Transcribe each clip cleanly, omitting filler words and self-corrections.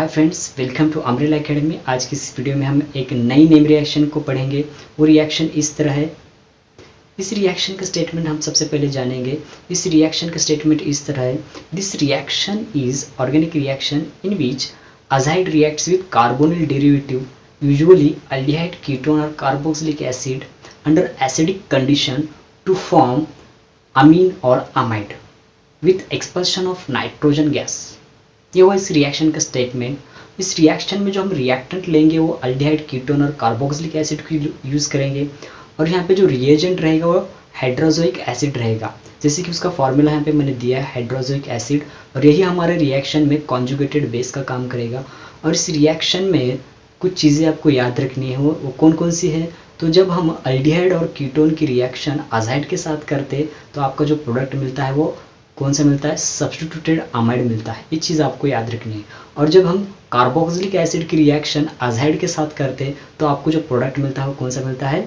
Hi friends, welcome to umbrella academy. आज की इस वीडियो में हम एक नई नेम रिएक्शन को पढ़ेंगे। वो रिएक्शन इस तरह है। इस रिएक्शन का स्टेटमेंट हम सबसे पहले जानेंगे। इस रिएक्शन का स्टेटमेंट इस तरह है। This reaction is organic reaction in which azide reacts with carbonyl derivative, usually aldehyde, ketone और carboxylic acid under acidic condition to form amine और amide with expulsion of nitrogen gas. ये हुआ इस reaction का statement. इस reaction में जो हम रिएक्टेंट लेंगे वो अल्डिहाइड, कीटोन और कार्बोक्सिलिक एसिड को यूज़ करेंगे और यहाँ पे जो रिएजेंट रहेगा वो हाइड्रोजोइक एसिड रहेगा। जैसे कि उसका फॉर्मूला यहाँ पे मैंने दिया है, हाइड्रोजोइक एसिड, और यही हमारे रिएक्शन में कॉन्जुगेटेड बेस का काम करेगा। और इस रिएक्शन में कुछ चीज़ें आपको याद रखनी है। वो कौन कौन सी है? तो जब हम अल्डिहाइड और कीटोन की रिएक्शन अजाइड के साथ करते तो आपका जो प्रोडक्ट मिलता है वो कौन सा मिलता है? सब्स्टिट्यूटेड अमाइड मिलता है। ये चीज़ आपको याद रखनी है। और जब हम कार्बोक्सिलिक एसिड की रिएक्शन अजाइड के साथ करते तो आपको जो प्रोडक्ट मिलता है वो कौन सा मिलता है?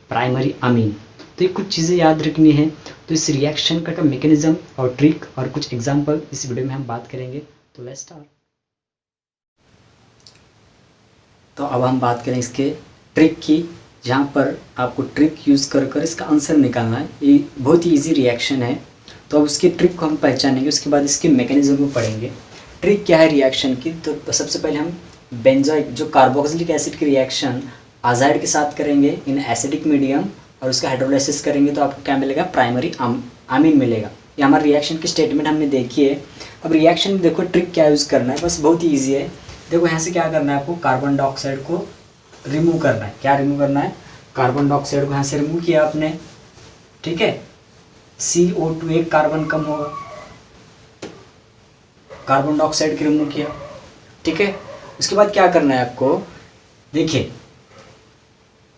Primary amine. तो ये कुछ चीज़ें याद रखनी है। तो इस रिएक्शन का मैकेनिज्म और ट्रिक और कुछ एग्जाम्पल इस वीडियो में हम बात करेंगे। तो लेट्स स्टार्ट। तो अब हम बात करें इसके ट्रिक की, जहाँ पर आपको ट्रिक यूज़ कर इसका आंसर निकालना है। ये बहुत ही ईजी रिएक्शन है। तो अब उसकी ट्रिक को हम पहचानेंगे, उसके बाद इसके मैकेनिज्म को पढ़ेंगे। ट्रिक क्या है रिएक्शन की? तो सबसे पहले हम बेंजोइक जो कार्बोक्सिलिक एसिड की रिएक्शन अजाइड के साथ करेंगे इन एसिडिक मीडियम और उसका हाइड्रोलाइसिस करेंगे तो आपको क्या मिलेगा? प्राइमरी अमीन मिलेगा। ये हमारे रिएक्शन की स्टेटमेंट हमने देखी है। अब रिएक्शन में देखो ट्रिक क्या यूज़ करना है, बस बहुत ही ईजी है। देखो यहाँ से क्या करना है आपको? कार्बन डाइऑक्साइड को रिमूव करना है। क्या रिमूव करना है? कार्बन डाइऑक्साइड को यहाँ से रिमूव किया आपने, ठीक है। CO2 एक कार्बन कम होगा, कार्बन डाइऑक्साइड की रिमूव किया, ठीक है। उसके बाद क्या करना है आपको? देखिए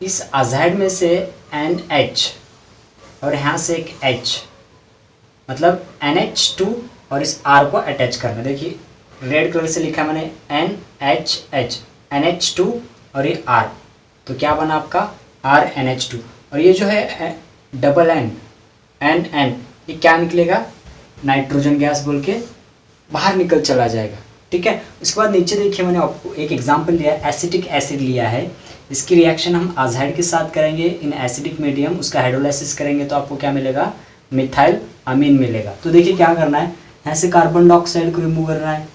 इस अजाइड में से NH और यहाँ से एक H, मतलब NH2 और इस R को अटैच करना। देखिए रेड कलर से लिखा है मैंने NHH, NH2 और ये R, तो क्या बना आपका? RNH2। और ये जो है डबल NN, ये क्या निकलेगा? नाइट्रोजन गैस बोल के बाहर निकल चला जाएगा, ठीक है। उसके बाद नीचे देखिए मैंने आपको एक एग्जांपल लिया है, एसिटिक एसिड लिया है। इसकी रिएक्शन हम अजाइड के साथ करेंगे इन एसिडिक मीडियम, उसका हाइड्रोलाइसिस करेंगे तो आपको क्या मिलेगा? मिथाइल अमीन मिलेगा। तो देखिए क्या करना है, यहाँ से कार्बन डाइऑक्साइड को रिमूव करना है,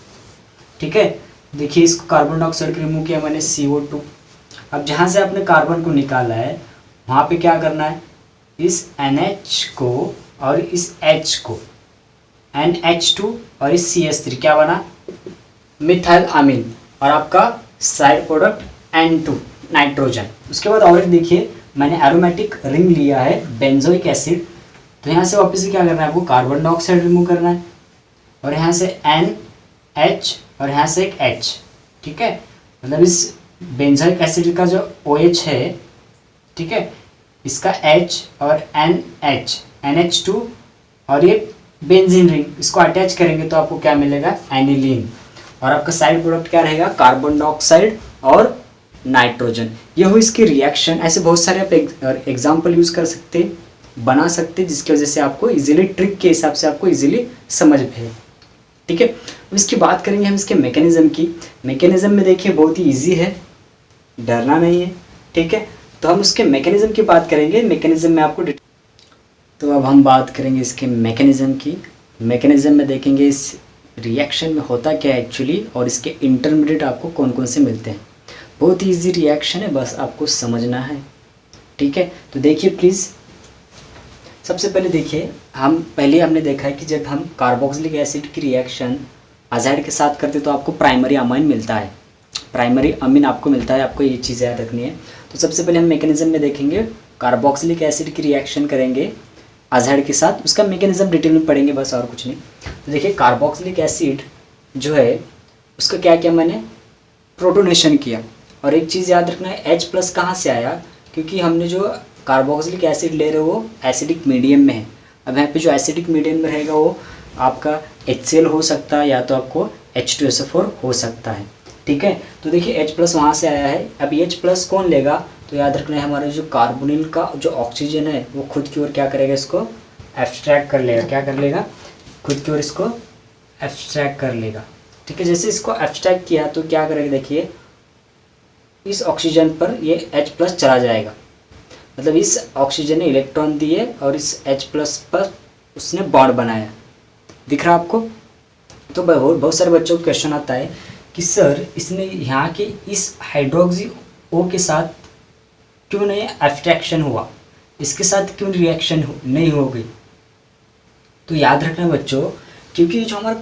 ठीक है। देखिए इसको कार्बन डाइऑक्साइड को रिमूव किया मैंने, CO2। अब जहाँ से आपने कार्बन को निकाला है वहाँ पे क्या करना है? इस NH को और इस H को, NH2 और इस CH3, क्या बना? मिथाइल अमीन। और आपका साइड प्रोडक्ट N2 नाइट्रोजन। उसके बाद और एक देखिए मैंने एरोमेटिक रिंग लिया है बेंजोइक एसिड। तो यहाँ से वापस से क्या करना है आपको? कार्बन डाइऑक्साइड रिमूव करना है और यहाँ से NH और यहाँ से एक H, ठीक है। मतलब इस बेंजोइक एसिड का जो OH है, ठीक है, इसका H और NH, NH2 और ये बेंजीन रिंग, इसको अटैच करेंगे तो आपको क्या मिलेगा? एनिलीन। और आपका साइड प्रोडक्ट क्या रहेगा? कार्बन डाइऑक्साइड और नाइट्रोजन। ये हो इसकी रिएक्शन। ऐसे बहुत सारे आप एग्जाम्पल यूज़ कर सकते, बना सकते, जिसकी वजह से आपको इजीली ट्रिक के हिसाब से आपको इजीली समझ में, ठीक है। इसकी बात करेंगे हम इसके मैकेनिज्म की। मैकेनिज्म में देखिए बहुत ही ईजी है, डरना नहीं है, ठीक है। तो हम उसके मैकेनिज्म की बात करेंगे। मैकेनिज्म में आपको तो अब हम बात करेंगे इसके मैकेनिज्म की। मैकेनिज्म में देखेंगे इस रिएक्शन में होता क्या है एक्चुअली, और इसके इंटरमीडिएट आपको कौन कौन से मिलते हैं। बहुत ही ईजी रिएक्शन है, बस आपको समझना है, ठीक है। तो देखिए प्लीज़, सबसे पहले देखिए हमने देखा है कि जब हम कार्बोक्सिलिक एसिड की रिएक्शन अजाइड के साथ करते तो आपको प्राइमरी अमीन मिलता है, प्राइमरी अमीन आपको मिलता है। आपको ये चीज़ याद रखनी है। तो सबसे पहले हम मैकेनिज्म में देखेंगे, कार्बोक्सिलिक एसिड की रिएक्शन करेंगे अजाइड के साथ, उसका मैकेनिज्म डिटेल में पढ़ेंगे, बस और कुछ नहीं। तो देखिए कार्बोक्सिलिक एसिड जो है उसका क्या किया मैंने? प्रोटोनेशन किया। और एक चीज़ याद रखना है, H+ कहाँ से आया? क्योंकि हमने जो कार्बोक्सिलिक एसिड ले रहे हो वो एसिडिक मीडियम में है। अब यहाँ पे जो एसिडिक मीडियम में रहेगा वो आपका HCl हो सकता है या तो आपको H2SO4 हो सकता है, ठीक है। तो देखिए H+ वहाँ से आया है। अब H+ कौन लेगा? तो याद रखना है हमारे जो कार्बोनिल का जो ऑक्सीजन है वो खुद की ओर क्या करेगा? इसको एब्स्ट्रैक्ट कर लेगा। क्या कर लेगा? खुद की ओर इसको एब्स्ट्रैक्ट कर लेगा, ठीक है। जैसे इसको एब्स्ट्रैक्ट किया तो क्या करेगा, देखिए इस ऑक्सीजन पर ये H+ चला जाएगा, मतलब इस ऑक्सीजन ने इलेक्ट्रॉन दिए और इस H+ पर उसने बॉन्ड बनाया। दिख रहा आपको? तो बहुत सारे बच्चों को क्वेश्चन आता है कि सर इसने यहाँ के इस हाइड्रोक्सी O के साथ क्यों नहीं एब्स्ट्रैक्शन हुआ, इसके साथ क्यों रिएक्शन नहीं हो गई। तो याद रखना बच्चों, क्योंकि जो हमारा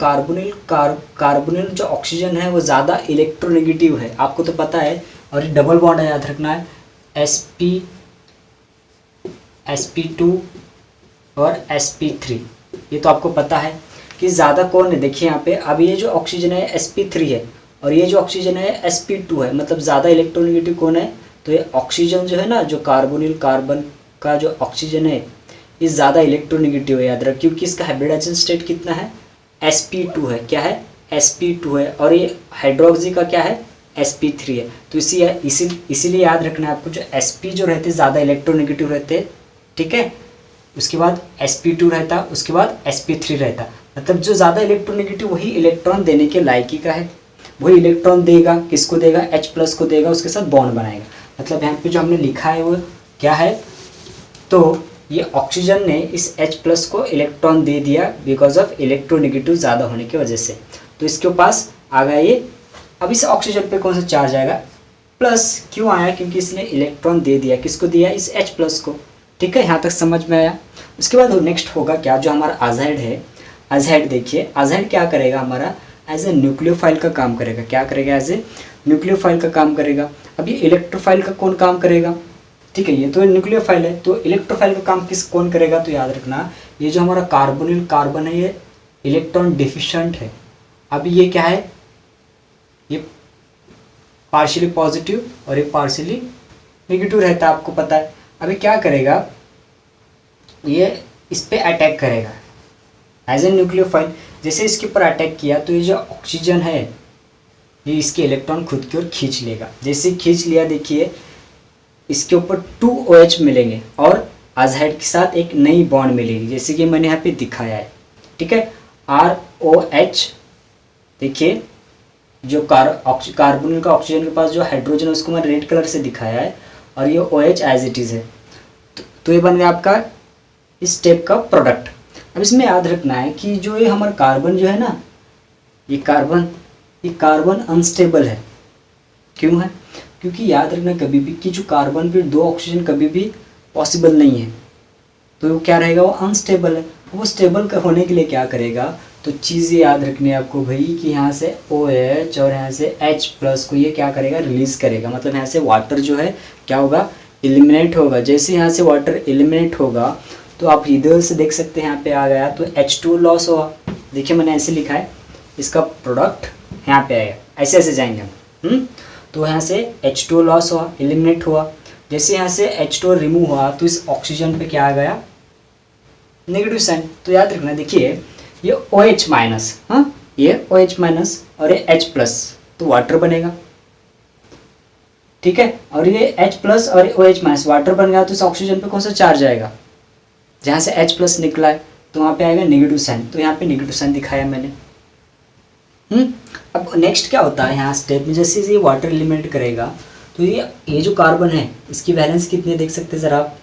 कार्बोनिल जो ऑक्सीजन है वो ज़्यादा इलेक्ट्रोनेगेटिव है, आपको तो पता है। और ये डबल बॉन्ड है, याद रखना है, sp2 और sp3, ये तो आपको पता है कि ज़्यादा कौन है। देखिए यहाँ पे अब ये जो ऑक्सीजन है sp3 है और ये जो ऑक्सीजन है sp2 है, मतलब ज़्यादा इलेक्ट्रोनेगेटिव कौन है, तो ये ऑक्सीजन जो है ना, जो कार्बोनिल कार्बन का जो ऑक्सीजन है ये ज़्यादा इलेक्ट्रोनेगेटिव है, याद रख, क्योंकि इसका हाइब्रिडाइजेशन स्टेट कितना है, sp2 है। क्या है, sp2 है, और ये हाइड्रोक्सी का क्या है, sp3 है। तो इसीलिए याद रखना है आपको, जो sp जो रहते ज़्यादा इलेक्ट्रोनेगेटिव रहते, ठीक है, उसके बाद sp2 रहता, उसके बाद sp3 रहता, मतलब जो ज़्यादा इलेक्ट्रोनेगेटिव वही इलेक्ट्रॉन देने के लायकी का है, वही इलेक्ट्रॉन देगा, किसको देगा, H+ को देगा, उसके साथ बॉन्ड बनाएगा। मतलब यहाँ पे जो हमने लिखा है वो क्या है, तो ये ऑक्सीजन ने इस H+ को इलेक्ट्रॉन दे दिया बिकॉज ऑफ इलेक्ट्रोनेगेटिव ज़्यादा होने की वजह से, तो इसके पास आ गया ये। अब इस ऑक्सीजन पे कौन सा चार्ज आएगा, प्लस। क्यों आया, क्योंकि इसने इलेक्ट्रॉन दे दिया, किसको दिया, इस H+ को। ठीक है, यहाँ तक समझ में आया। उसके बाद नेक्स्ट होगा क्या, जो हमारा अज़ाइड है, अज़ाइड देखिए, अज़ाइड क्या करेगा, हमारा एज ए न्यूक्लियोफाइल का काम करेगा। क्या करेगा, एज ए न्यूक्लियोफाइल का काम करेगा। अब ये इलेक्ट्रोफाइल का कौन काम करेगा, ठीक है, ये तो न्यूक्लियोफाइल है, तो इलेक्ट्रोफाइल का काम कौन करेगा, तो याद रखना ये जो हमारा कार्बोनिल कार्बन है ये इलेक्ट्रॉन डिफिशिएंट है। अब ये क्या है, ये पार्शियली पॉजिटिव और ये पार्शियली नेगेटिव रहता है, आपको पता है। अभी क्या करेगा, ये इस पे अटैक करेगा एज ए न्यूक्लियोफाइल। जैसे इसके ऊपर अटैक किया तो ये जो ऑक्सीजन है ये इसके इलेक्ट्रॉन खुद की ओर खींच लेगा। जैसे खींच लिया, देखिए इसके ऊपर 2 OH मिलेंगे और अज़ाइड के साथ एक नई बॉन्ड मिलेगी, जैसे कि मैंने यहाँ पे दिखाया है, ठीक है, ROH। देखिए जो कार्बोनिल का ऑक्सीजन के पास जो हाइड्रोजन है उसको मैंने रेड कलर से दिखाया है, और ये OH एज इट इज़ है, तो ये बन गया आपका इस स्टेप का प्रोडक्ट। अब इसमें याद रखना है कि जो ये हमारा कार्बन जो है ना, ये कार्बन अनस्टेबल है। क्यों है, क्योंकि याद रखना कभी भी कि जो कार्बन पे 2 ऑक्सीजन कभी भी पॉसिबल नहीं है, तो वो क्या रहेगा, वो अनस्टेबल है। वो स्टेबल होने के लिए क्या करेगा, तो चीज़ें याद रखनी है आपको भाई कि यहाँ से OH और यहाँ से H+ को ये क्या करेगा, रिलीज़ करेगा। मतलब यहाँ से वाटर जो है क्या होगा, एलिमिनेट होगा। जैसे यहाँ से वाटर एलिमिनेट होगा तो आप इधर से देख सकते हैं, यहाँ पे आ गया तो H2 लॉस हुआ। देखिए मैंने ऐसे लिखा है, इसका प्रोडक्ट यहाँ पे आएगा, ऐसे ऐसे जाएंगे हम। तो यहाँ से H2 लॉस हुआ, एलिमिनेट हुआ। जैसे यहाँ से H2 रिमूव हुआ तो इस ऑक्सीजन पे क्या आ गया, नेगेटिव साइन। तो याद रखना, देखिए ये OH-, हाँ ये OH- और ये H+, तो वाटर बनेगा, ठीक है। और ये H+ और ये OH- वाटर बन गया तो इस ऑक्सीजन पे कौन सा चार्ज आएगा, जहाँ से H+ निकला है तो वहाँ पे आएगा नेगेटिव साइन। तो यहाँ पे नेगेटिव साइन दिखाया मैंने। अब नेक्स्ट क्या होता है यहाँ स्टेप में, जैसे ये वाटर एलिमिनेट करेगा तो ये जो कार्बन है इसकी वैलेंस कितनी है, देख सकते हैं ज़रा आप,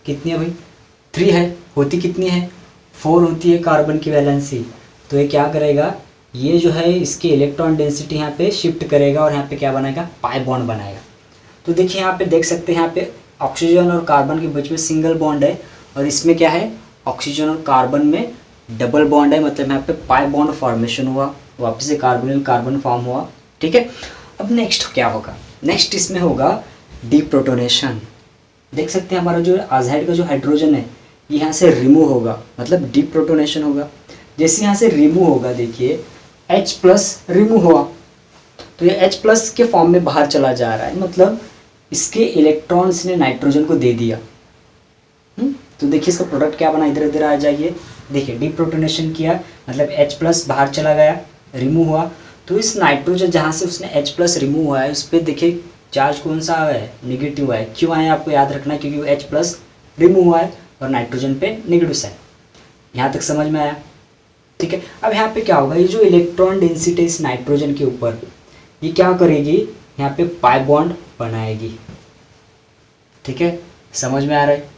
कितनी है भाई, 3 है। होती कितनी है, 4 होती है कार्बन की वैलेंसी। तो ये क्या करेगा, ये जो है इसके इलेक्ट्रॉन डेंसिटी यहाँ पे शिफ्ट करेगा और यहाँ पे क्या बनाएगा, पाई बॉन्ड बनाएगा। तो देखिए यहाँ पे देख सकते हैं, यहाँ पे ऑक्सीजन और कार्बन के बीच में सिंगल बॉन्ड है, और इसमें क्या है, ऑक्सीजन और कार्बन में डबल बॉन्ड है। मतलब यहाँ पे पाई बॉन्ड फॉर्मेशन हुआ, वापस से कार्बोनिल कार्बन फॉर्म हुआ, ठीक है। अब नेक्स्ट क्या होगा, नेक्स्ट इसमें होगा डीप्रोटोनेशन। देख सकते हैं हमारा जो अज़ाइड का जो हाइड्रोजन है ये यहाँ से रिमूव होगा, मतलब डीप्रोटोनेशन होगा। जैसे यहाँ से रिमूव होगा, देखिए H+ रिमूव हुआ तो ये H+ के फॉर्म में बाहर चला जा रहा है, मतलब इसके इलेक्ट्रॉन्स ने नाइट्रोजन को दे दिया। तो देखिए इसका प्रोडक्ट क्या बना, इधर इधर आ जाइए। देखिए डीप्रोटोनेशन किया, मतलब H+ बाहर चला गया, रिमूव हुआ। तो इस नाइट्रोजन जहाँ से उसने H+ रिमूव हुआ है उस पर देखिए चार्ज कौन सा आया है, नेगेटिव है। क्यों आया आपको याद रखना है, क्योंकि H+ रिमूव हुआ है और नाइट्रोजन पे नेगेटिव साइन। यहाँ तक समझ में आया, ठीक है। अब यहाँ पे क्या होगा, ये जो इलेक्ट्रॉन डेंसिटी इस नाइट्रोजन के ऊपर, ये क्या करेगी, यहाँ पे पाई बॉन्ड बनाएगी। ठीक है, समझ में आ रहा है?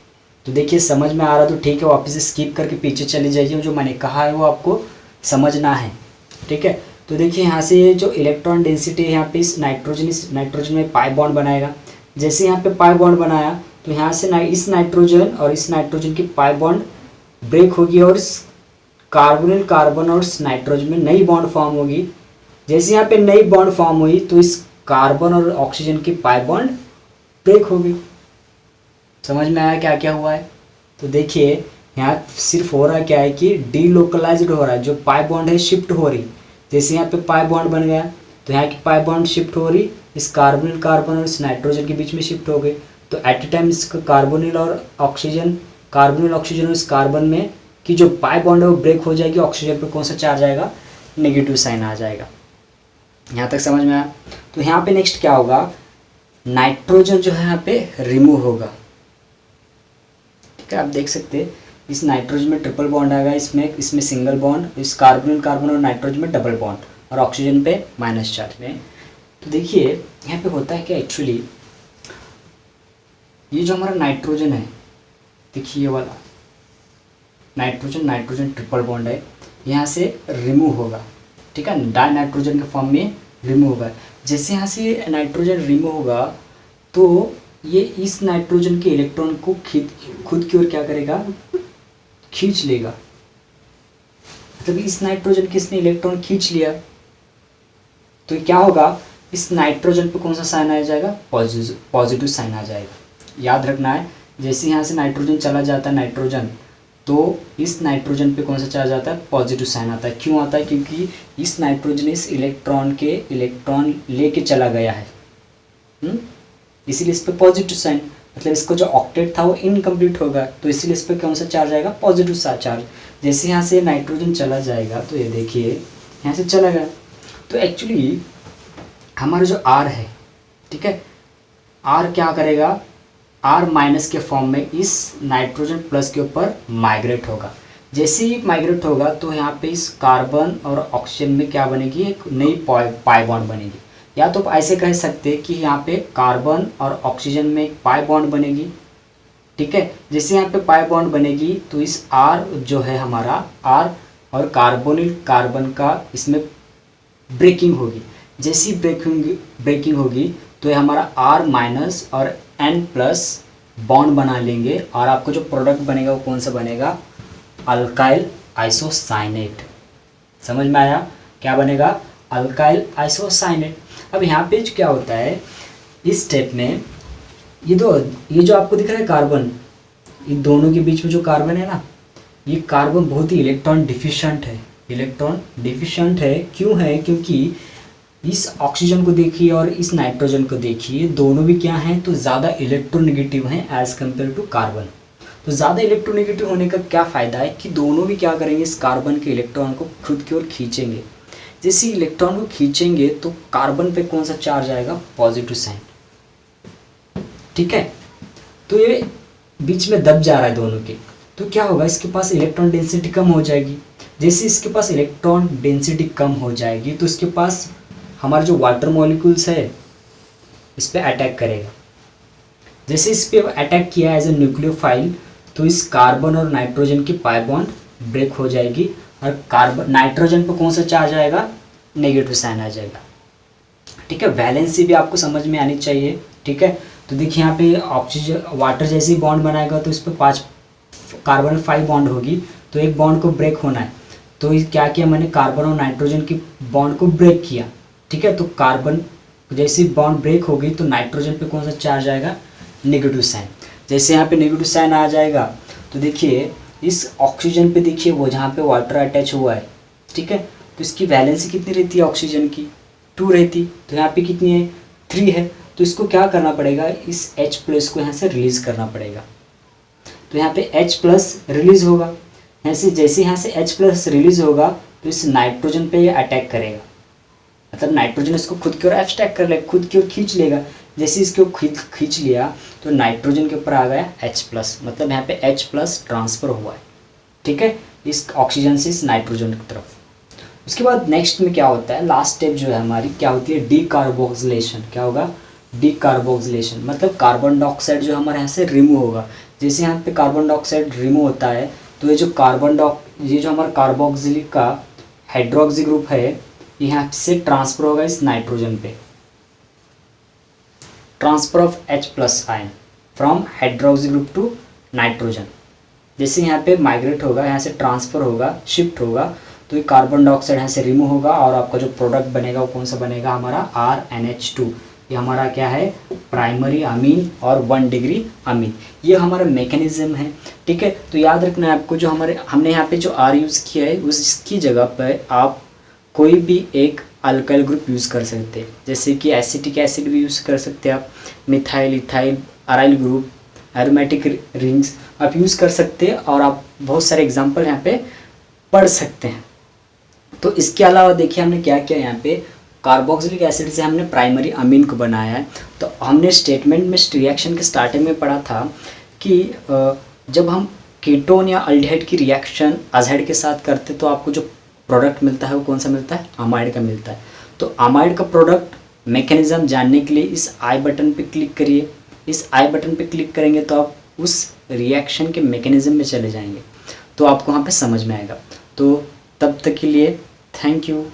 तो देखिए समझ में आ रहा तो ठीक है, वापस से स्किप करके पीछे चले जाइए, जो मैंने कहा है वो आपको समझना है। ठीक है, तो देखिए यहाँ से ये जो इलेक्ट्रॉन डेंसिटी है यहाँ पे इस नाइट्रोजन में पाई बॉन्ड बनाएगा। जैसे यहाँ पे पाई बॉन्ड बनाया तो यहाँ से इस नाइट्रोजन और इस नाइट्रोजन की पाई बॉन्ड ब्रेक होगी और इस कार्बोनिल कार्बन और इस नाइट्रोजन में नई बॉन्ड फॉर्म होगी। जैसे यहाँ पे नई बॉन्ड फॉर्म हुई तो इस कार्बन और ऑक्सीजन की पाई बॉन्ड ब्रेक होगी। समझ में आया क्या क्या हुआ है? तो देखिए यहाँ सिर्फ हो रहा क्या है कि डीलोकलाइज्ड हो रहा है, जो पाई बॉन्ड है शिफ्ट हो रही। जैसे यहाँ पे पाई बॉन्ड बन गया तो यहाँ की पाई बॉन्ड शिफ्ट हो रही, इस कार्बोनिल कार्बन और इस नाइट्रोजन के बीच में शिफ्ट हो गई। तो एट ए टाइम इसका कार्बोनिल ऑक्सीजन और इस कार्बन में की जो पाई बॉन्ड है वो ब्रेक हो जाएगी। ऑक्सीजन पे कौन सा चार्ज आएगा, नेगेटिव साइन आ जाएगा। यहाँ तक समझ में आया? तो यहाँ पे नेक्स्ट क्या होगा, नाइट्रोजन जो है यहाँ पे रिमूव होगा। ठीक है, आप देख सकते हैं इस नाइट्रोजन में ट्रिपल बॉन्ड आएगा, इसमें सिंगल बॉन्ड, इस कार्बन और नाइट्रोजन में डबल बॉन्ड और ऑक्सीजन पे माइनस चार्ज में। तो देखिए यहाँ पे होता है क्या, एक्चुअली ये जो हमारा नाइट्रोजन है, देखिए ये वाला नाइट्रोजन ट्रिपल बॉन्ड है, यहाँ से रिमूव होगा। ठीक है, डाई नाइट्रोजन के फॉर्म में रिमूव होगा। जैसे यहाँ से नाइट्रोजन रिमूव होगा तो ये इस नाइट्रोजन के इलेक्ट्रॉन को खुद की ओर क्या करेगा, खींच लेगा। मतलब इस नाइट्रोजन के इसने इलेक्ट्रॉन खींच लिया तो क्या होगा, इस नाइट्रोजन पे कौन सा साइन आ जाएगा, पॉजिटिव साइन आ जाएगा। याद रखना है, जैसे यहाँ से नाइट्रोजन चला जाता है नाइट्रोजन, तो इस नाइट्रोजन पे कौन सा चार्ज आता है, पॉजिटिव साइन आता है। क्यों आता है, क्योंकि इस नाइट्रोजन इस इलेक्ट्रॉन लेके चला गया है, इसीलिए इस पर पॉजिटिव साइन। मतलब इसको जो ऑक्टेट था वो इनकम्प्लीट होगा, तो इसीलिए इस पर कौन सा चार्ज आएगा, पॉजिटिव चार्ज। जैसे यहाँ से नाइट्रोजन चला जाएगा तो ये देखिए यहाँ से चला गया। तो एक्चुअली हमारा जो R है, ठीक है, R क्या करेगा, R माइनस के फॉर्म में इस नाइट्रोजन प्लस के ऊपर माइग्रेट होगा। जैसे ही माइग्रेट होगा तो यहाँ पे इस कार्बन और ऑक्सीजन में क्या बनेगी, एक नई पाई बॉन्ड बनेगी। या तो ऐसे कह सकते हैं कि यहाँ पे कार्बन और ऑक्सीजन में एक पाई बॉन्ड बनेगी। ठीक है, जैसे यहाँ पे पाई बॉन्ड बनेगी तो इस R जो है हमारा R और कार्बोनिल कार्बन का इसमें ब्रेकिंग होगी। जैसी ब्रेकिंग होगी तो ये हमारा R माइनस और N प्लस बॉन्ड बना लेंगे और आपको जो प्रोडक्ट बनेगा वो कौन सा बनेगा, अल्काइल आइसोसाइनेट। समझ में आया क्या बनेगा, अल्काइल आइसोसाइनेट। अब यहाँ पे क्या होता है, इस स्टेप में ये जो आपको दिख रहा है कार्बन, ये दोनों के बीच में जो कार्बन है ना, ये कार्बन बहुत ही इलेक्ट्रॉन डिफिशिएंट है। क्यों है, क्योंकि इस ऑक्सीजन को देखिए और इस नाइट्रोजन को देखिए, दोनों भी क्या हैं, तो ज़्यादा इलेक्ट्रोनेगेटिव हैं एज़ कम्पेयर टू कार्बन। तो ज़्यादा इलेक्ट्रोनेगेटिव होने का क्या फ़ायदा है कि दोनों भी क्या करेंगे, इस कार्बन के इलेक्ट्रॉन को खुद की ओर खींचेंगे। जैसे इलेक्ट्रॉन को खींचेंगे तो कार्बन पे कौन सा चार्ज आएगा, पॉजिटिव साइन। ठीक है, तो ये बीच में दब जा रहा है दोनों के, तो क्या होगा, इसके पास इलेक्ट्रॉन डेंसिटी कम हो जाएगी। जैसे इसके पास इलेक्ट्रॉन डेंसिटी कम हो जाएगी तो इसके पास हमारा जो वाटर मॉलिक्यूल्स है इस पर अटैक करेगा। जैसे इस पर अटैक किया एज ए न्यूक्लियोफाइल तो इस कार्बन और नाइट्रोजन की पाई बॉन्ड ब्रेक हो जाएगी और नाइट्रोजन पर कौन सा चार्ज आएगा, नेगेटिव साइन आ जाएगा। ठीक है, वैलेंसी भी आपको समझ में आनी चाहिए। ठीक है, तो देखिए यहाँ पे ऑक्सीजन वाटर जैसे ही बॉन्ड बनाएगा तो इस पर 5 कार्बन 5 बॉन्ड होगी, तो एक बॉन्ड को ब्रेक होना है। तो क्या किया मैंने, कार्बन और नाइट्रोजन की बॉन्ड को ब्रेक किया। ठीक है, तो कार्बन जैसे बॉन्ड ब्रेक होगी तो नाइट्रोजन पे कौन सा चार्ज आएगा, नेगेटिव साइन। जैसे यहाँ पे नेगेटिव साइन आ जाएगा तो देखिए इस ऑक्सीजन पे देखिए वो जहाँ पे वाटर अटैच हुआ है, ठीक है, तो इसकी वैलेंसी कितनी रहती है ऑक्सीजन की, 2 रहती। तो यहाँ पे कितनी है, 3 है। तो इसको क्या करना पड़ेगा, इस H प्लस को यहाँ से रिलीज़ करना पड़ेगा। तो यहाँ पे H प्लस रिलीज़ होगा, यहाँ से जैसे यहाँ से H प्लस रिलीज़ होगा तो इस नाइट्रोजन पे ये अटैक करेगा। मतलब नाइट्रोजन इसको खुद की ओर अटैक कर लेगा, खुद की ओर खींच लेगा। जैसे इसको खींच लिया तो नाइट्रोजन के ऊपर आ गया H प्लस, मतलब यहाँ पे H प्लस ट्रांसफ़र हुआ है। ठीक है, इस ऑक्सीजन से इस नाइट्रोजन की तरफ। उसके बाद नेक्स्ट में क्या होता है, लास्ट स्टेप जो है हमारी क्या होती है, डीकार्बोक्सिलेशन। क्या होगा, डीकार्बोक्सिलेशन, मतलब कार्बन डाइऑक्साइड जो हमारे यहाँ से रिमूव होगा। जैसे यहाँ पे कार्बन डाइऑक्साइड रिमूव होता है तो ये जो हमारा कार्बोक्सिलिक का हाइड्रोक्सी ग्रुप है ये यहाँ से ट्रांसफर होगा इस नाइट्रोजन पे, transfer of H+ ion from hydroxy group to nitrogen. जैसे यहाँ पे माइग्रेट होगा, यहाँ से ट्रांसफ़र होगा, शिफ्ट होगा, तो ये कार्बन डाइऑक्साइड यहाँ से रिमूव होगा और आपका जो प्रोडक्ट बनेगा वो कौन सा बनेगा, हमारा RNH2। ये हमारा क्या है, प्राइमरी अमीन और 1 डिग्री अमीन। ये हमारा मैकेनिज्म है, ठीक है। तो याद रखना है आपको, जो हमने यहाँ पे जो R यूज़ किया है उसकी जगह पर आप कोई भी एक अल्काइल ग्रुप यूज़ कर सकते हैं, जैसे कि एसिटिक एसिड भी यूज़ कर सकते हैं आप, methyl, ethyl, aryl group, aromatic rings आप यूज़ कर सकते हैं और आप बहुत सारे एग्जांपल यहाँ पे पढ़ सकते हैं। तो इसके अलावा देखिए हमने क्या किया, यहाँ पे कार्बोक्सिलिक एसिड से हमने प्राइमरी अमीन को बनाया है। तो हमने स्टेटमेंट में रिएक्शन के स्टार्टिंग में पढ़ा था कि जब हम कीटोन या अल्डिहाइड की रिएक्शन अज़ाइड के साथ करते तो आपको जो प्रोडक्ट मिलता है वो कौन सा मिलता है, अमाइड का मिलता है। तो अमाइड का प्रोडक्ट मैकेनिज्म जानने के लिए इस आई बटन पे क्लिक करिए। इस आई बटन पे क्लिक करेंगे तो आप उस रिएक्शन के मैकेनिज्म में चले जाएंगे, तो आपको वहाँ पे समझ में आएगा। तो तब तक के लिए थैंक यू।